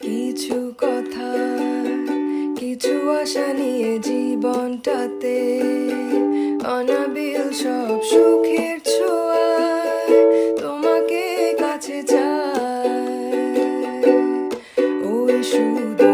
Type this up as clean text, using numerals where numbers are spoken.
কিছু কথা, কিছু আশা নিয়ে জীবনটাতে অনাবিল সব সুখের ছোঁয়ায় তোমাকে কাছে চায়। ওই শুধু